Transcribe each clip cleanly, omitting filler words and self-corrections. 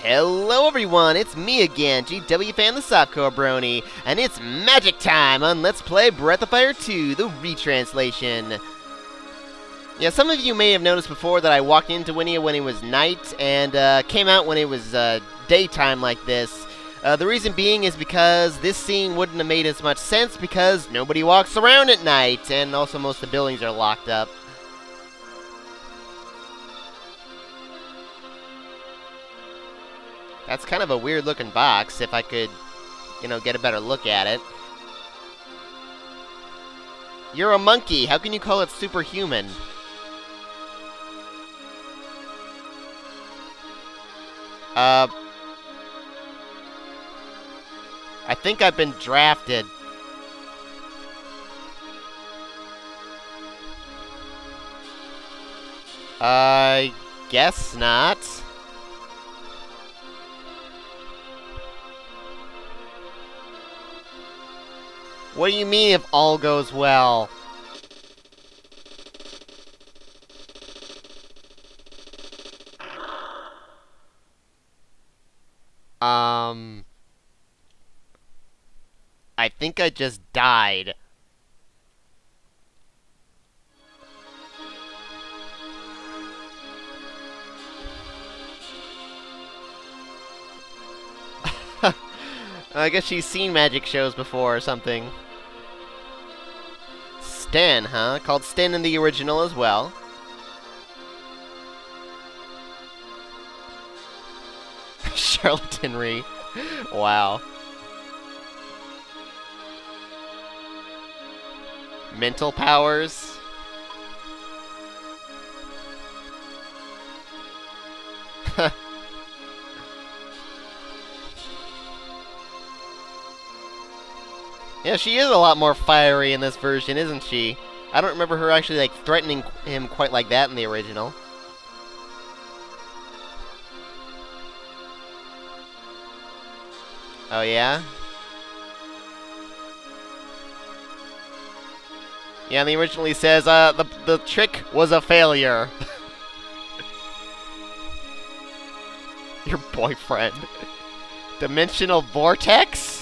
Hello everyone, it's me again, GW Fan the Softcore Brony, and it's magic time on Let's Play Breath of Fire 2, the Retranslation. Yeah, some of you may have noticed before that I walked into Winnie when it was night, and came out when it was daytime like this. The reason being is because this scene wouldn't have made as much sense because nobody walks around at night, and also most of the buildings are locked up. That's kind of a weird looking box, if I could, get a better look at it. You're a monkey, how can you call it superhuman? I think I've been drafted. I guess not. What do you mean if all goes well? I think I just died. I guess she's seen magic shows before or something. Sten, huh? Called Sten in the original as well. Charlatanry. Wow. Mental powers. Yeah, she is a lot more fiery in this version, isn't she? I don't remember her actually, threatening him quite like that in the original. Oh, yeah? Yeah, and the original he says, the trick was a failure. Your boyfriend. Dimensional vortex?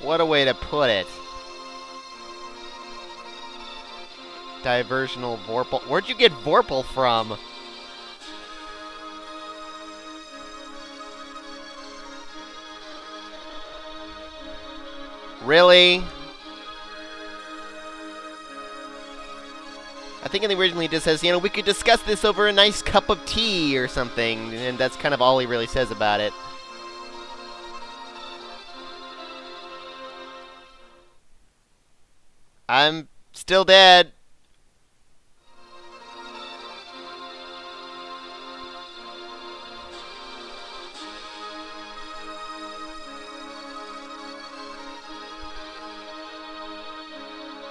What a way to put it. Diversional Vorpal. Where'd you get Vorpal from? Really? I think in the original he just says, we could discuss this over a nice cup of tea or something, and that's kind of all he really says about it. I'm still dead.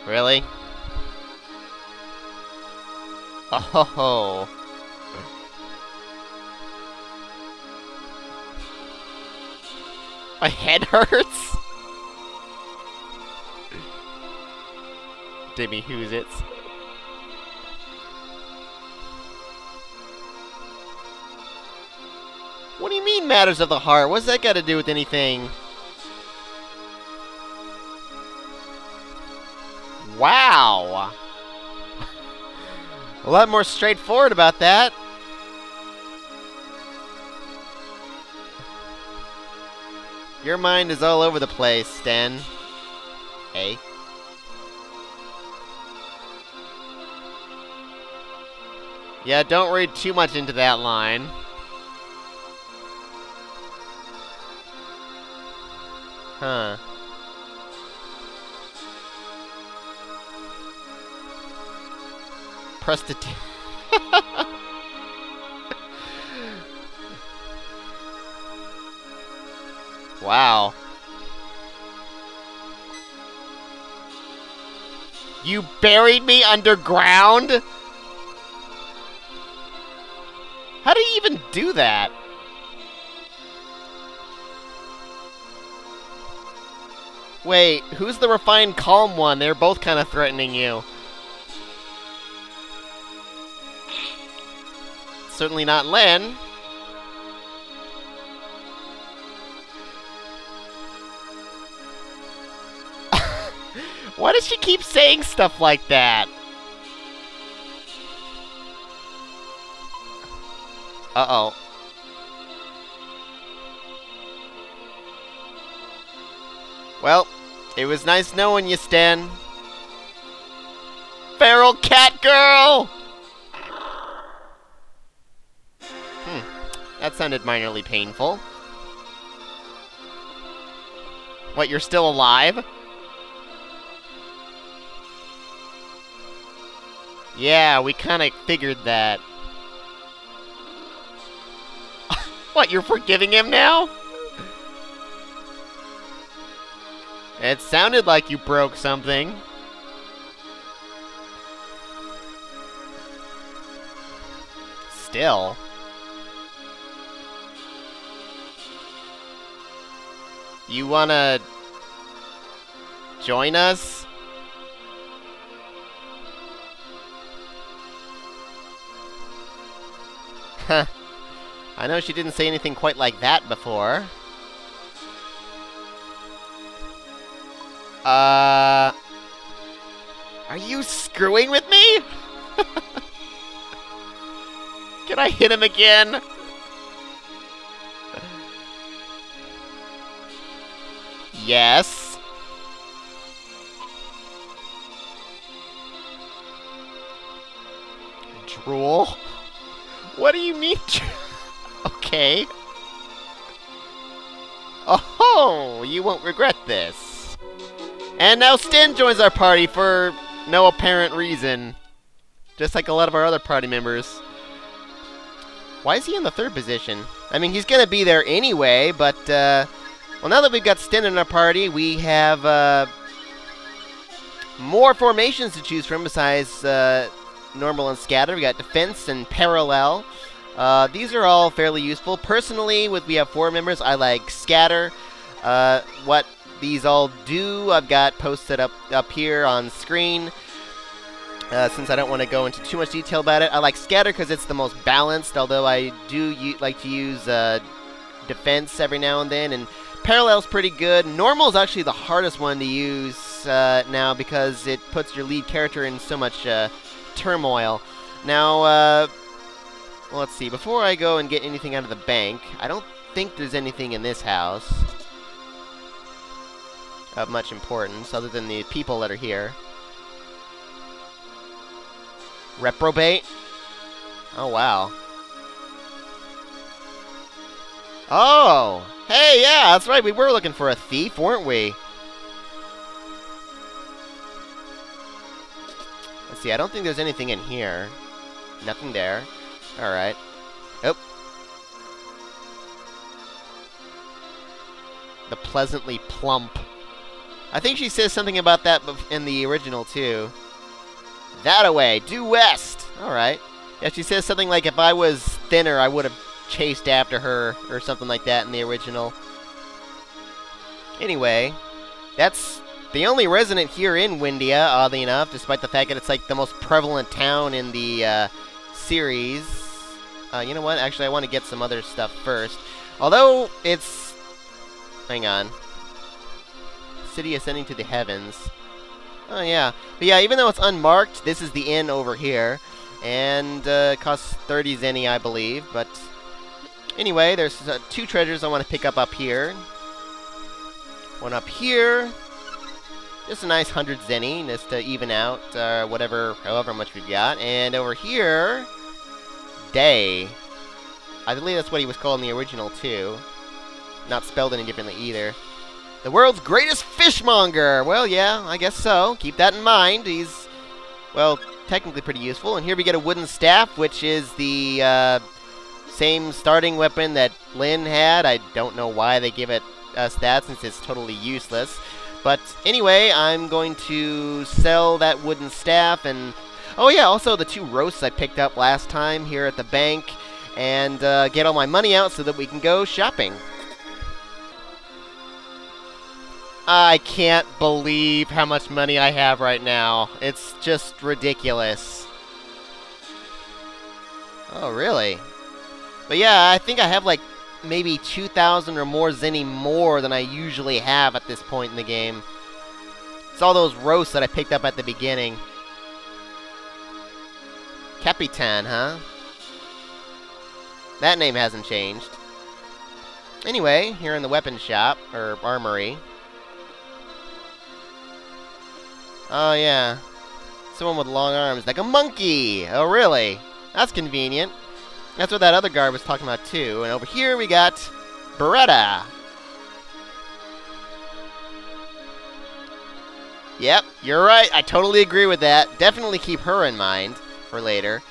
Really? Oh. My head hurts? Dimmy who's it? What do you mean matters of the heart? What's that got to do with anything? Wow! A lot more straightforward about that. Your mind is all over the place, Sten. Hey. Yeah, don't read too much into that line. Huh. Prestidigitator. Wow. You buried me underground? How do you even do that? Wait, who's the refined calm one? They're both kind of threatening you. Certainly not Len. Why does she keep saying stuff like that? Uh-oh. Well, it was nice knowing you, Sten. Feral cat girl! That sounded minorly painful. What, you're still alive? Yeah, we kinda figured that. What, you're forgiving him now? It sounded like you broke something. Still. You wanna join us? Huh. I know she didn't say anything quite like that before. Are you screwing with me? Can I hit him again? Yes. Drool? What do you mean? Okay. Oh, you won't regret this. And now Sten joins our party for no apparent reason. Just like a lot of our other party members. Why is he in the third position? I mean, he's gonna be there anyway, but, well, now that we've got Sten in our party, we have, more formations to choose from besides, normal and scatter. We got defense and parallel. These are all fairly useful. Personally, we have 4 members, I like scatter. What these all do, I've got posted up here on screen. Since I don't want to go into too much detail about it, I like scatter because it's the most balanced, although I do like to use defense every now and then, and parallel's pretty good. Normal is actually the hardest one to use now because it puts your lead character in so much turmoil. Now, well, let's see. Before I go and get anything out of the bank, I don't think there's anything in this house of much importance other than the people that are here. Reprobate? Oh, wow. Oh! Hey, yeah, that's right. We were looking for a thief, weren't we? Let's see. I don't think there's anything in here. Nothing there. Alright. Oh. The pleasantly plump. I think she says something about that in the original, too. That-a-way. Due west. Alright. Yeah, she says something like, if I was thinner, I would have chased after her, or something like that in the original. Anyway, that's the only resident here in Windia, oddly enough, despite the fact that it's like the most prevalent town in the series. You know what? Actually, I want to get some other stuff first. Although it's... Hang on. City ascending to the heavens. Oh, yeah. But yeah, even though it's unmarked, this is the inn over here. And it costs 30 zenny, I believe. But anyway, there's 2 treasures I want to pick up here. One up here. Just a nice 100 zenny, just to even out however much we've got. And over here, Day. I believe that's what he was called in the original, too. Not spelled any differently, either. The world's greatest fishmonger! Well, yeah, I guess so. Keep that in mind. He's, well, technically pretty useful. And here we get a wooden staff, which is the same starting weapon that Lynn had. I don't know why they give it us that, since it's totally useless. But anyway, I'm going to sell that wooden staff, and... Oh yeah, also the 2 roasts I picked up last time here at the bank, and get all my money out so that we can go shopping. I can't believe how much money I have right now. It's just ridiculous. Oh, really? But yeah, I think I have like maybe 2,000 or more zenny more than I usually have at this point in the game. It's all those roasts that I picked up at the beginning. Capitan, huh? That name hasn't changed. Anyway, here in the weapon shop, or armory. Oh, yeah. Someone with long arms, like a monkey! Oh, really? That's convenient. That's what that other guard was talking about, too. And over here we got Beretta. Yep, you're right. I totally agree with that. Definitely keep her in mind for later.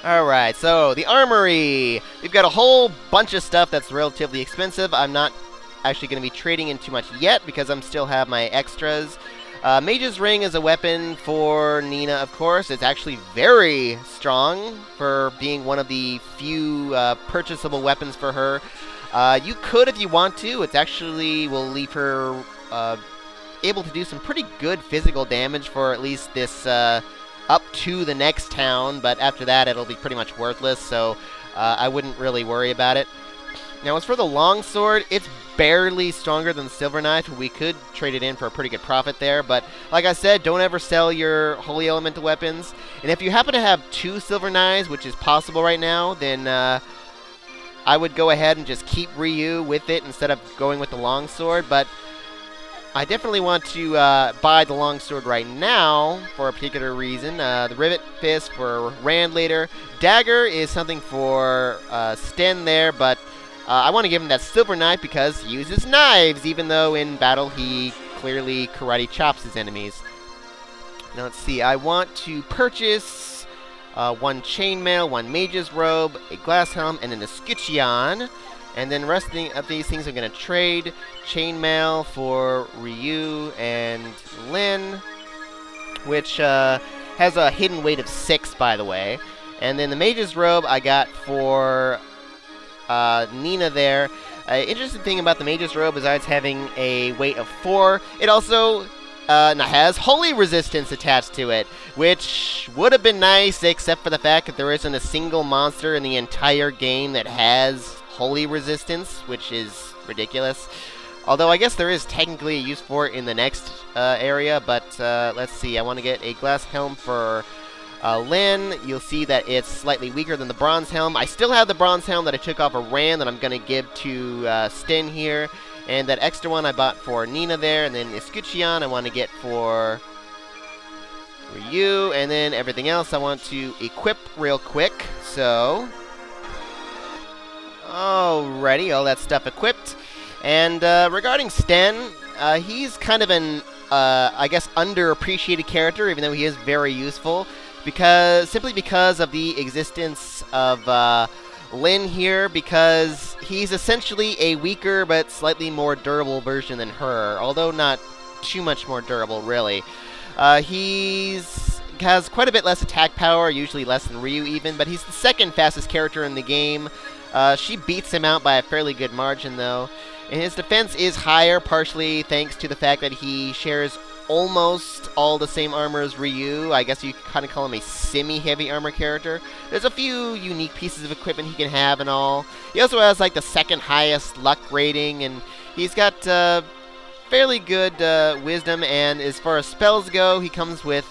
Alright, so the armory. We've got a whole bunch of stuff that's relatively expensive. I'm not actually going to be trading in too much yet because I still have my extras. Mage's Ring is a weapon for Nina, of course. It's actually very strong for being one of the few purchasable weapons for her. You could if you want to. It actually will leave her able to do some pretty good physical damage for at least this up to the next town, but after that it'll be pretty much worthless, so I wouldn't really worry about it. Now as for the longsword, it's barely stronger than the silver knife. We could trade it in for a pretty good profit there, but like I said, don't ever sell your holy elemental weapons. And if you happen to have 2 silver knives, which is possible right now, then I would go ahead and just keep Ryu with it instead of going with the longsword, but I definitely want to buy the longsword right now for a particular reason. The Rivet Fist for Rand later. Dagger is something for Sten there, but I want to give him that silver knife because he uses knives, even though in battle he clearly karate chops his enemies. Now let's see, I want to purchase 1 chainmail, 1 mage's robe, a glass helm, and an escutcheon. And then the rest of these things I'm going to trade. Chainmail for Ryu and Lin, which has a hidden weight of 6, by the way. And then the Mage's Robe I got for Nina there. Interesting thing about the Mage's Robe is it's having a weight of 4. It also has Holy Resistance attached to it, which would have been nice, except for the fact that there isn't a single monster in the entire game that has Holy Resistance, which is ridiculous. Although I guess there is technically a use for it in the next area, but let's see. I want to get a glass helm for Lin. You'll see that it's slightly weaker than the bronze helm. I still have the bronze helm that I took off of Rand that I'm going to give to Sten here. And that extra one I bought for Nina there. And then Escutcheon I want to get for Ryu. And then everything else I want to equip real quick. So alrighty, all that stuff equipped. And regarding Sten, he's kind of an, I guess, underappreciated character, even though he is very useful, simply because of the existence of Lin here, because he's essentially a weaker but slightly more durable version than her, although not too much more durable, really. Has quite a bit less attack power, usually less than Ryu even, but he's the second fastest character in the game. She beats him out by a fairly good margin, though. And his defense is higher, partially thanks to the fact that he shares almost all the same armor as Ryu. I guess you could kind of call him a semi-heavy armor character. There's a few unique pieces of equipment he can have and all. He also has, like, the second highest luck rating, and he's got fairly good wisdom, and as far as spells go, he comes with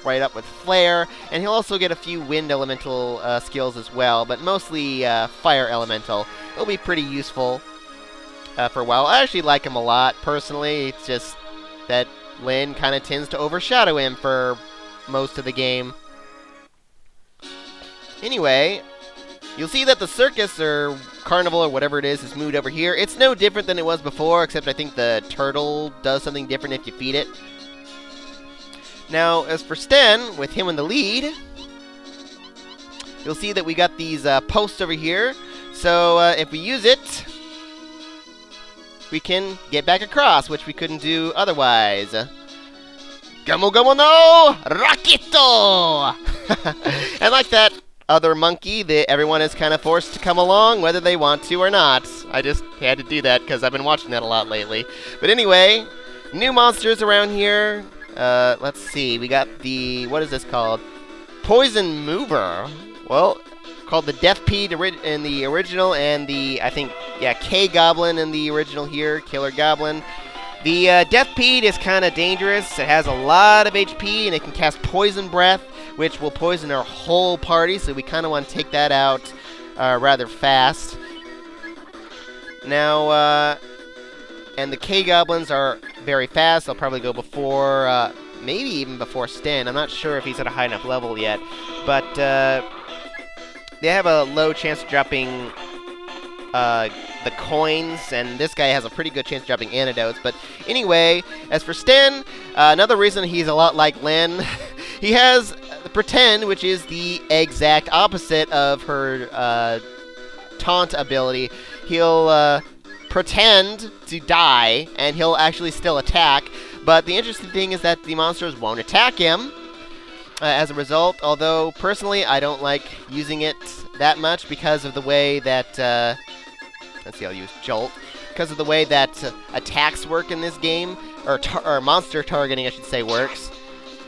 right up with Flare, and he'll also get a few wind elemental skills as well, but mostly fire elemental. It'll be pretty useful for a while. I actually like him a lot, personally. It's just that Lin kind of tends to overshadow him for most of the game. Anyway, you'll see that the circus, or carnival, or whatever it is moved over here. It's no different than it was before, except I think the turtle does something different if you feed it. Now, as for Sten, with him in the lead, you'll see that we got these posts over here. So if we use it, we can get back across, which we couldn't do otherwise. Gamo gamo no! Rakito! And like that, other monkey that everyone is kind of forced to come along, whether they want to or not. I just had to do that because I've been watching that a lot lately. But anyway, new monsters around here. Let's see. We got the, what is this called? Poison Mover. Well, called the Death Pede in the original, and the, I think, yeah, K-Goblin in the original here, Killer Goblin. The Death Pede is kind of dangerous. It has a lot of HP, and it can cast Poison Breath, which will poison our whole party, so we kind of want to take that out rather fast. Now, and the K-Goblins are very fast. They'll probably go before, maybe even before Sten. I'm not sure if he's at a high enough level yet, but they have a low chance of dropping the coins, and this guy has a pretty good chance of dropping antidotes. But anyway, as for Sten, another reason he's a lot like Lynn, he has the Pretend, which is the exact opposite of her taunt ability. He'll pretend to die, and he'll actually still attack. But the interesting thing is that the monsters won't attack him as a result, although personally I don't like using it that much because of the way that, let's see, I'll use Jolt, because of the way that attacks work in this game, or monster targeting I should say works,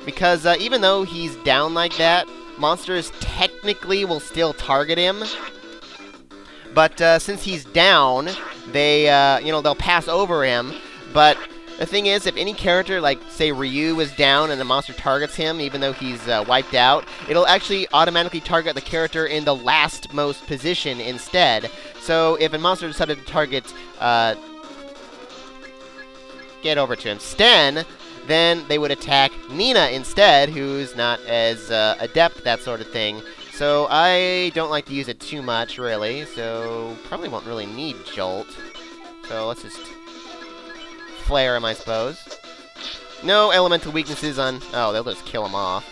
because even though he's down like that, monsters technically will still target him, but since he's down, they, they'll pass over him. But the thing is, if any character, like, say, Ryu is down and the monster targets him, even though he's wiped out, it'll actually automatically target the character in the last-most position instead. So if a monster decided to target, get over to him, Sten, then they would attack Nina instead, who's not as adept at that sort of thing. So I don't like to use it too much, really, so probably won't really need Jolt. So let's just flare him, I suppose. No elemental weaknesses on... Oh, they'll just kill him off.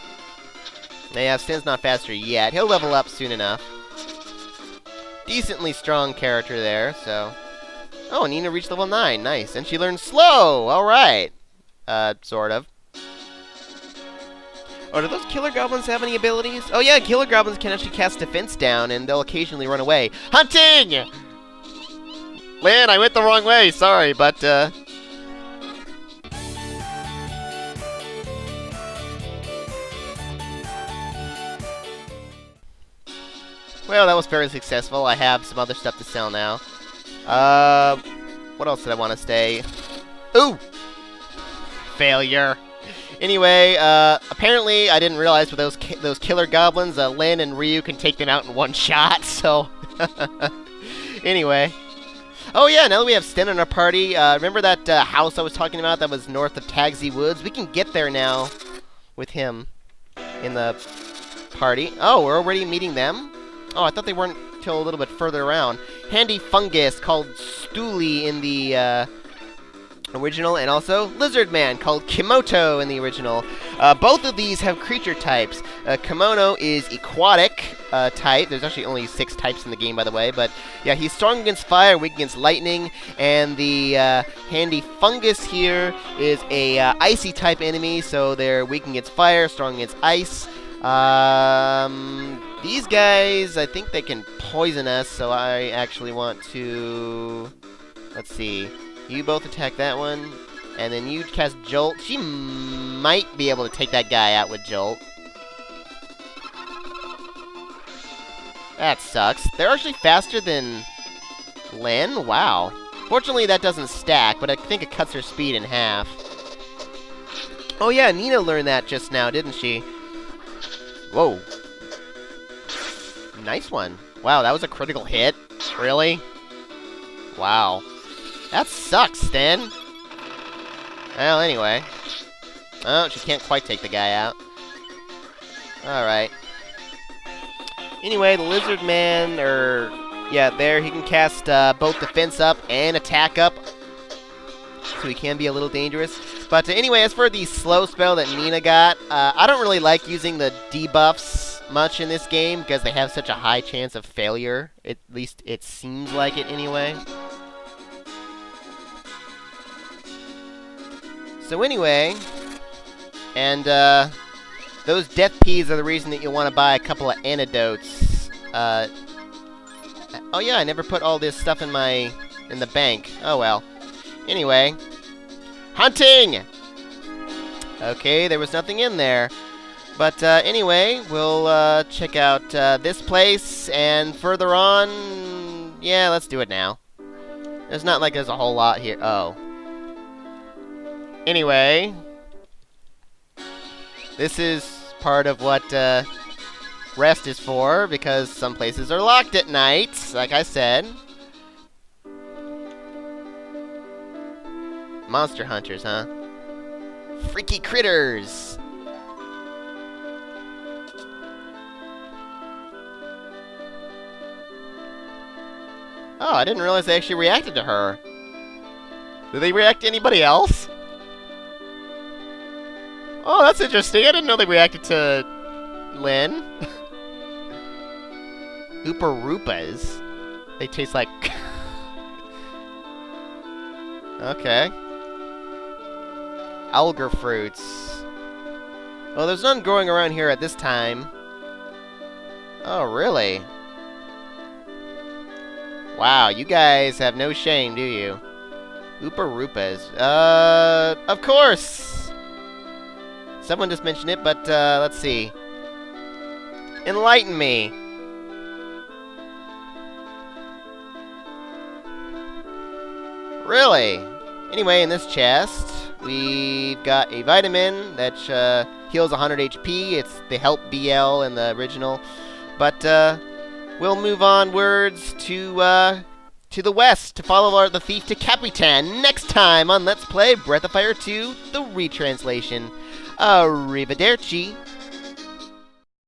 Yeah, Sten's not faster yet. He'll level up soon enough. Decently strong character there, so... Oh, Nina reached level 9. Nice. And she learned Slow! Alright. Sort of. Oh, do those Killer Goblins have any abilities? Oh yeah, Killer Goblins can actually cast Defense down, and they'll occasionally run away. Hunting! Lynn, I went the wrong way. Sorry, but, well, that was very successful. I have some other stuff to sell now. What else did I want to say? Ooh! Failure. Anyway, apparently I didn't realize with those Killer Goblins, Lynn and Ryu can take them out in one shot, so... Anyway. Oh yeah, now that we have Sten in our party, remember that house I was talking about that was north of Tagsy Woods? We can get there now with him in the party. Oh, we're already meeting them? Oh, I thought they weren't till a little bit further around. Handy Fungus called Stooley in the original, and also Lizard Man called Kimoto in the original. Both of these have creature types. Kimono is aquatic type. There's actually only 6 types in the game, by the way, but yeah, he's strong against fire, weak against lightning, and the Handy Fungus here is a icy type enemy, so they're weak against fire, strong against ice. These guys, I think they can poison us, so I actually want to... Let's see. You both attack that one, and then you cast Jolt. She might be able to take that guy out with Jolt. That sucks. They're actually faster than Lynn? Wow. Fortunately, that doesn't stack, but I think it cuts her speed in half. Oh yeah, Nina learned that just now, didn't she? Whoa. Nice one. Wow, that was a critical hit? Really? Wow. That sucks, Sten. Well, anyway. Oh, she can't quite take the guy out. Alright. Anyway, the Lizard Man, yeah, there, he can cast both defense up and attack up. So he can be a little dangerous. But anyway, as for the slow spell that Nina got, I don't really like using the debuffs much in this game because they have such a high chance of failure. At least it seems like it anyway. So anyway, and Those death peas are the reason that you'll want to buy a couple of antidotes. Oh yeah, I never put all this stuff in the bank. Oh well. Anyway. Hunting! Okay, there was nothing in there. But anyway, we'll check out this place, and further on, yeah, let's do it now. There's not like there's a whole lot here. Oh. Anyway, this is part of what rest is for, because some places are locked at night, like I said. Monster hunters, huh? Freaky critters! Oh, I didn't realize they actually reacted to her. Did they react to anybody else? Oh, that's interesting. I didn't know they reacted to Lynn. Oopa Roopas. They taste like... Okay. Algar fruits. Well, there's none growing around here at this time. Oh, really? Wow, you guys have no shame, do you? Oopa Roopas. Of course! Someone just mentioned it, but, let's see. Enlighten me! Really? Anyway, in this chest, we've got a vitamin that heals 100 HP. It's the Help BL in the original. But, we'll move onwards to the west to follow the thief to Capitan next time on Let's Play Breath of Fire 2, the retranslation. Arrivederci.